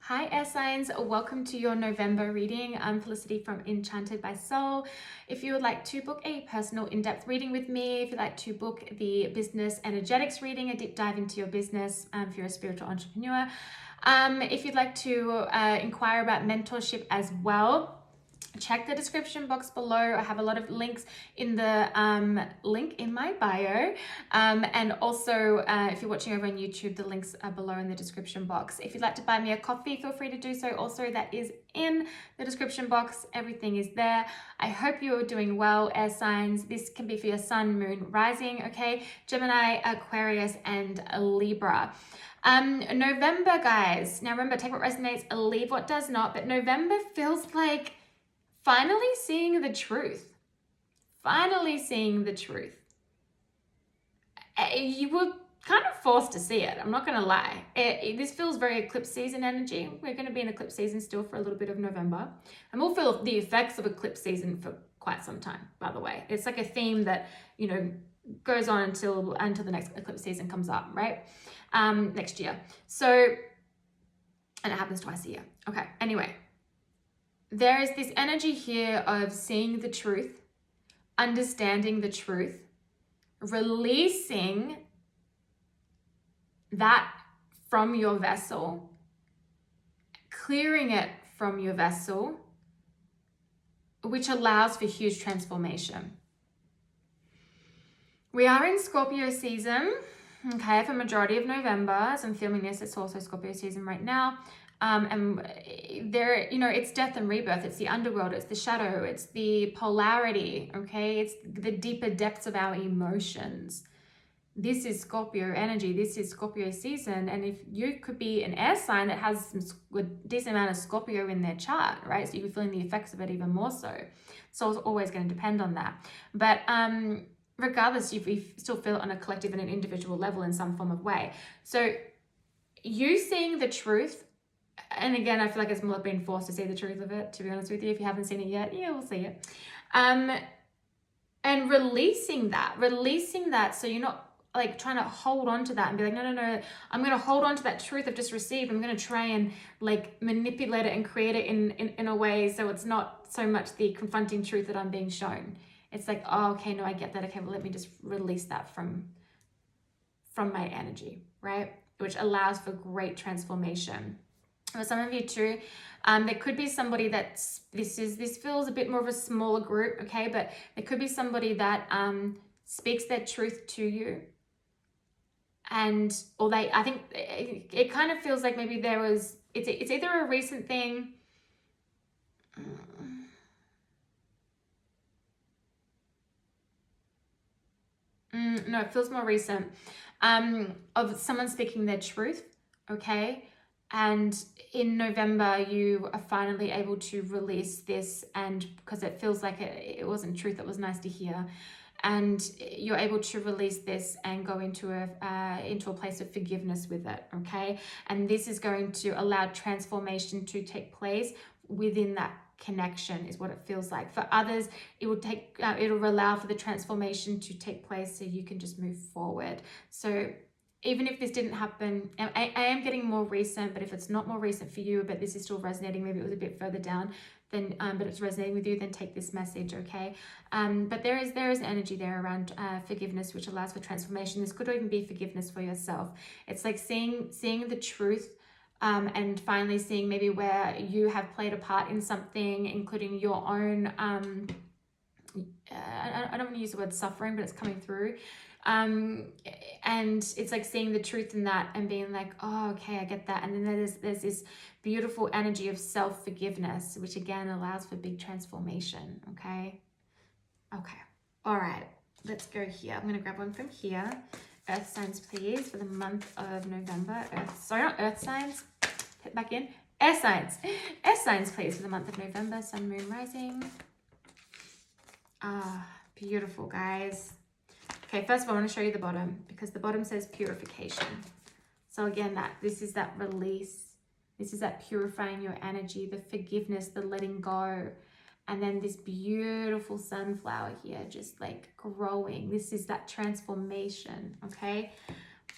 Hi air signs, welcome to your November reading. I'm Felicity from Enchanted by Soul. If you would like to book a personal in-depth reading with me, if you'd like to book the business energetics reading, a deep dive into your business, if you're a spiritual entrepreneur, if you'd like to inquire about mentorship as well, check the description box below. I have a lot of links in the link in my bio, and also if you're watching over on YouTube, the links are below in the description box. If you'd like to buy me a coffee, feel free to do so. Also, that is in the description box. Everything is there. I hope you're doing well, air signs. This can be for your sun, moon, rising, okay? Gemini, Aquarius, and Libra. November, guys. Now remember, take what resonates, leave what does not, but November feels like finally seeing the truth. Finally seeing the truth. You were kind of forced to see it. I'm not going to lie. This feels very eclipse season energy. We're going to be in eclipse season still for a little bit of November. And we'll feel the effects of eclipse season for quite some time, by the way. It's like a theme that, goes on until the next eclipse season comes up, right? Next year. So, and it happens twice a year. Okay, anyway. There is this energy here of seeing the truth, understanding the truth, releasing that from your vessel, clearing it from your vessel, which allows for huge transformation. We are in Scorpio season, okay, for majority of November. As I'm filming this, it's also Scorpio season right now. And there, it's death and rebirth. It's the underworld. It's the shadow. It's the polarity. Okay. It's the deeper depths of our emotions. This is Scorpio energy. This is Scorpio season. And if you could be an air sign that has a decent amount of Scorpio in their chart, right? So you're feeling the effects of it even more so. So it's always going to depend on that. But, regardless, you still feel it on a collective and an individual level in some form of way. So you seeing the truth, and again, I feel like it's more being forced to see the truth of it, to be honest with you. If you haven't seen it yet, yeah, we'll see it. And releasing that so you're not like trying to hold on to that and be like, no, I'm going to hold on to that truth I've just received. I'm going to try and like manipulate it and create it in a way so it's not so much the confronting truth that I'm being shown. It's like, oh, okay, no, I get that. Okay, well, let me just release that from my energy, right? Which allows for great transformation. For some of you too, there could be somebody that's, this feels a bit more of a smaller group, okay? But there could be somebody that speaks their truth to you. I think it kind of feels like maybe it's either a recent thing. No, it feels more recent, of someone speaking their truth, okay? And in November, you are finally able to release this, and because it feels like it wasn't truth, it was nice to hear. And you're able to release this and go into a place of forgiveness with it, okay? And this is going to allow transformation to take place within that connection, is what it feels like. For others, it'll allow for the transformation to take place so you can just move forward. So even if this didn't happen, I am getting more recent, but if it's not more recent for you, but this is still resonating, maybe it was a bit further down, then but it's resonating with you, then take this message, okay? But there is an energy there around forgiveness, which allows for transformation. This could even be forgiveness for yourself. It's like seeing the truth, and finally seeing maybe where you have played a part in something, including your own, I don't want to use the word suffering, but it's coming through. And it's like seeing the truth in that and being like, oh, okay, I get that. And then there's this beautiful energy of self-forgiveness, which again allows for big transformation. Okay. All right, let's go here. I'm going to grab one from here. Earth signs, please, for the month of November. Not earth signs. Hit back in. Air signs. Air signs, please, for the month of November. Sun, moon, rising. Beautiful, guys. Okay, first of all, I want to show you the bottom, because the bottom says purification. So again, this is that release. This is that purifying your energy, the forgiveness, the letting go. And then this beautiful sunflower here, just like growing. This is that transformation, okay?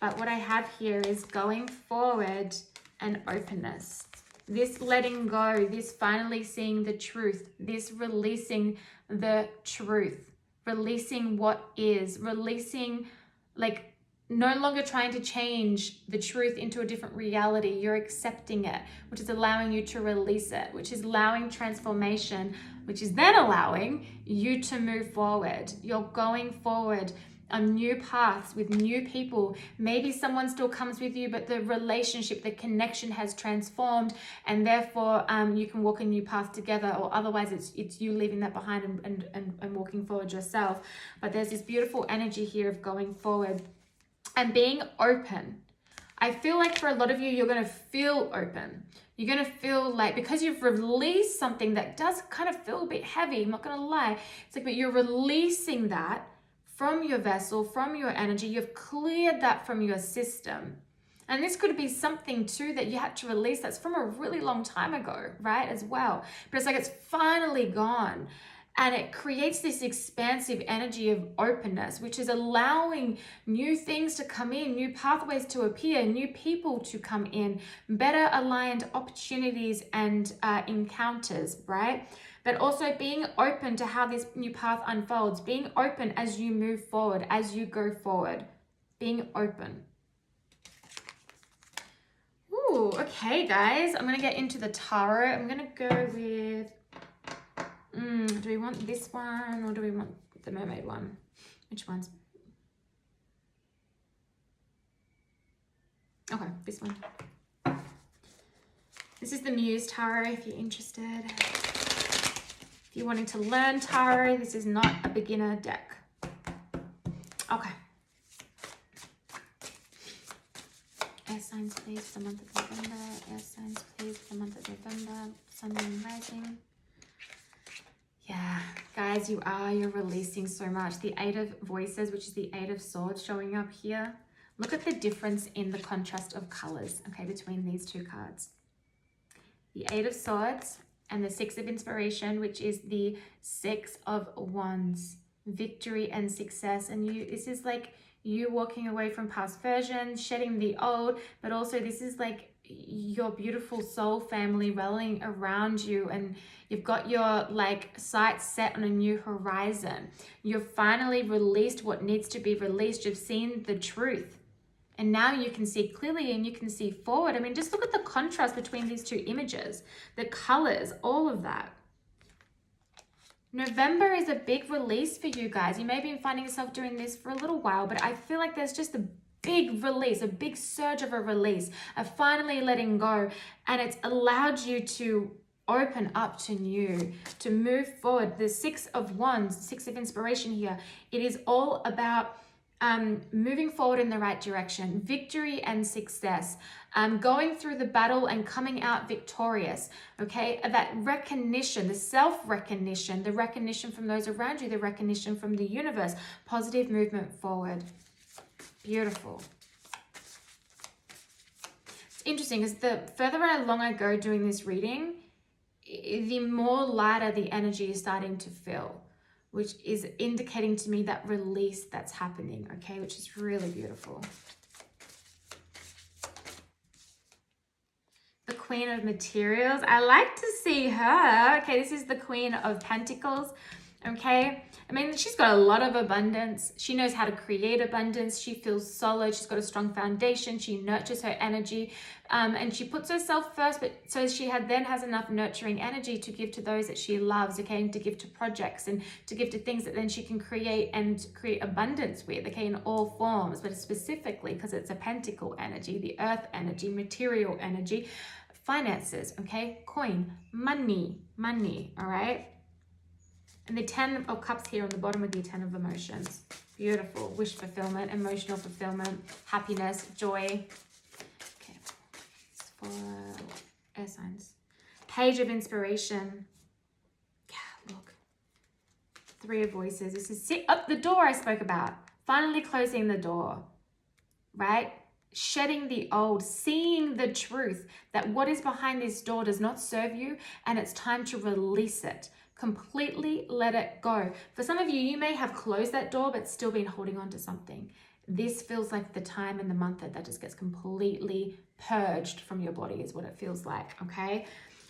But what I have here is going forward and openness. this letting go, this finally seeing the truth, this releasing the truth, releasing what is, releasing, like, no longer trying to change the truth into a different reality. You're accepting it, which is allowing you to release it, which is allowing transformation, which is then allowing you to move forward. You're going forward on new paths with new people. Maybe someone still comes with you, but the relationship, the connection has transformed, and therefore you can walk a new path together, or otherwise it's you leaving that behind and walking forward yourself. But there's this beautiful energy here of going forward and being open. I feel like for a lot of you, you're going to feel open. You're going to feel like, because you've released something that does kind of feel a bit heavy, I'm not going to lie. It's like, but you're releasing that from your vessel, from your energy. You've cleared that from your system. And this could be something too that you had to release that's from a really long time ago, right, as well. But it's like it's finally gone. And it creates this expansive energy of openness, which is allowing new things to come in, new pathways to appear, new people to come in, better aligned opportunities and encounters, right? But also being open to how this new path unfolds, being open as you move forward, as you go forward, being open. Ooh, okay, guys, I'm going to get into the tarot. I'm going to go with... do we want this one or do we want the mermaid one? Which one's? Okay, this one. This is the Muse Tarot if you're interested. If you're wanting to learn tarot, this is not a beginner deck. Okay. Air signs, please, for the month of November. Air signs, please, for the month of November. Sun, Moon, Rising. Yeah, guys, you're releasing so much. The Eight of Voices, which is the Eight of Swords showing up here. Look at the difference in the contrast of colors, okay, between these two cards. The Eight of Swords and the Six of Inspiration, which is the Six of Wands. Victory and success. And this is like you walking away from past versions, shedding the old, but also this is like your beautiful soul family rallying around you, and you've got your like sights set on a new horizon. You've finally released what needs to be released. You've seen the truth, and now you can see clearly and you can see forward. I mean, just look at the contrast between these two images, the colors, all of that. November is a big release for you guys. You may be finding yourself doing this for a little while, but I feel like there's just a big release, a big surge of a release, of finally letting go. And it's allowed you to open up to new, to move forward. The Six of Wands, Six of Inspiration here, it is all about moving forward in the right direction, victory and success, going through the battle and coming out victorious, okay? That recognition, the self-recognition, the recognition from those around you, the recognition from the universe, positive movement forward. Beautiful. It's interesting because the further along I go doing this reading, the more lighter the energy is starting to feel, which is indicating to me that release that's happening, okay, which is really beautiful. The Queen of Materials. I like to see her. Okay, this is the Queen of Pentacles, okay? I mean, she's got a lot of abundance. She knows how to create abundance. She feels solid. She's got a strong foundation. She nurtures her energy, and she puts herself first, but so she then has enough nurturing energy to give to those that she loves, okay, and to give to projects and to give to things that then she can create and create abundance with, okay, in all forms, but specifically because it's a pentacle energy, the earth energy, material energy, finances, okay, coin, money, all right? And the 10 of Cups here on the bottom with the 10 of Emotions. Beautiful. Wish fulfillment, emotional fulfillment, happiness, joy. Okay. For air signs. Page of Inspiration. Yeah, look. Three of Voices. This is the door I spoke about. Finally closing the door. Right? Shedding the old, seeing the truth that what is behind this door does not serve you, and it's time to release it. Completely let it go. For some of you, you may have closed that door but still been holding on to something. this feels like the time in the month that just gets completely purged from your body is what it feels like, okay?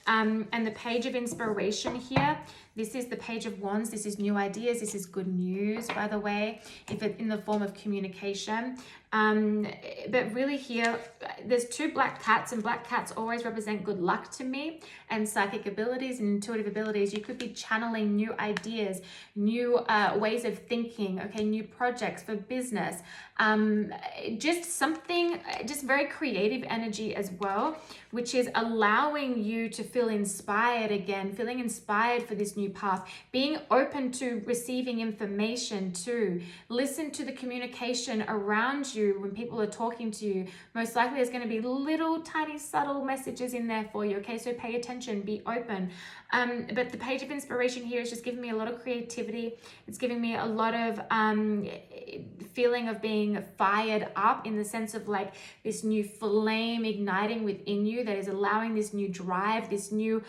And the page of inspiration here, this is the page of wands. This is new ideas. This is good news, by the way, if it's in the form of communication. But really here, there's two black cats, and black cats always represent good luck to me, and psychic abilities and intuitive abilities. You could be channeling new ideas, new ways of thinking, okay, new projects for business, just something, just very creative energy as well, which is allowing you to feel inspired again, feeling inspired for this new path, being open to receiving information too. Listen to the communication around you when people are talking to you. Most likely there's going to be little tiny subtle messages in there for you, okay? So pay attention, be open. But the page of inspiration here is just giving me a lot of creativity. It's giving me a lot of feeling of being fired up, in the sense of like this new flame igniting within you that is allowing this new drive, this new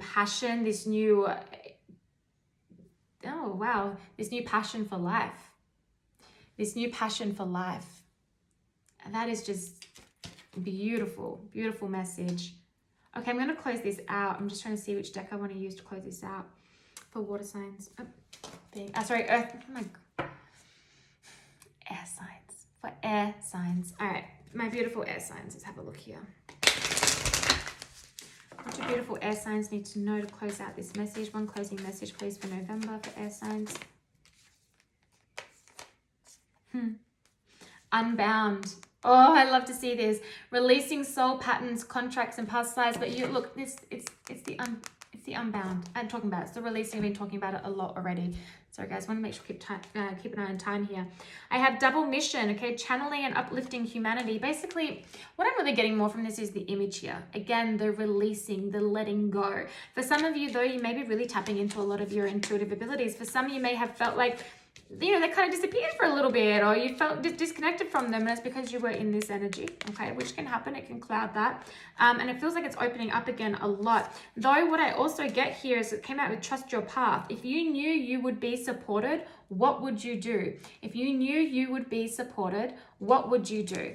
passion, this new this new passion for life. This new passion for life. And that is just beautiful, beautiful message. Okay, I'm going to close this out. I'm just trying to see which deck I want to use to close this out for water signs. Sorry, earth. Oh my God. Air signs. For air signs. All right, my beautiful air signs. Let's have a look here. What do beautiful air signs need to know to close out this message? One closing message, please, for November for air signs. Unbound. Oh, I love to see this. Releasing soul patterns, contracts, and past lives. But you look, it's the unbound. I'm talking about it. It's the releasing. I've been talking about it a lot already. Sorry guys, I want to make sure keep an eye on time here. I have double mission, okay, channeling and uplifting humanity. Basically, what I'm really getting more from this is the image here. Again, the releasing, the letting go. For some of you though, you may be really tapping into a lot of your intuitive abilities. For some, you may have felt like, you know, they kind of disappeared for a little bit, or you felt disconnected from them, and it's because you were in this energy, okay, which can happen. It can cloud that, and it feels like it's opening up again a lot. Though what I also get here is it came out with trust your path. If you knew you would be supported, what would you do? If you knew you would be supported, what would you do?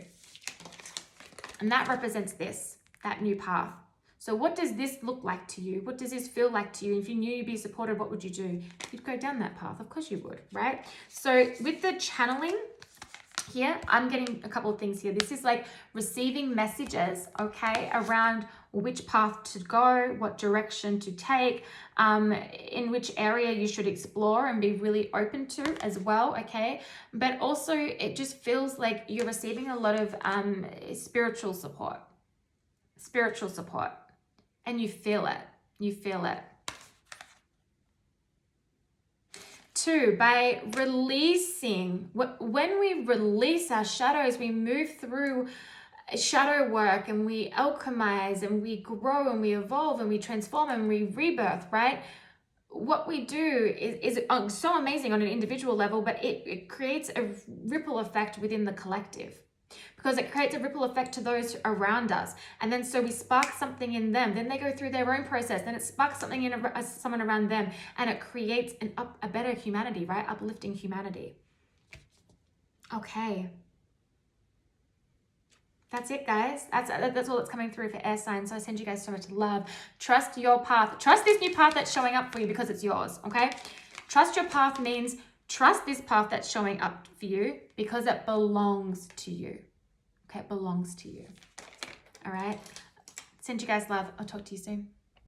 And that represents this, that new path. So what does this look like to you? What does this feel like to you? If you knew you'd be supported, what would you do? You'd go down that path. Of course you would, right? So with the channeling here, I'm getting a couple of things here. This is like receiving messages, okay, around which path to go, what direction to take, in which area you should explore and be really open to as well, okay? But also it just feels like you're receiving a lot of spiritual support. And you feel it. 2, by releasing, when we release our shadows, we move through shadow work and we alchemize and we grow and we evolve and we transform and we rebirth, right? What we do is so amazing on an individual level, but it creates a ripple effect within the collective. Because it creates a ripple effect to those around us. And then so we spark something in them. Then they go through their own process. Then it sparks something in someone around them. And it creates a better humanity, right? Uplifting humanity. Okay. That's it, guys. That's all that's coming through for air signs. So I send you guys so much love. Trust your path. Trust this new path that's showing up for you because it's yours, okay? Trust your path means trust this path that's showing up for you because it belongs to you. Okay, it belongs to you. All right. Send you guys love. I'll talk to you soon.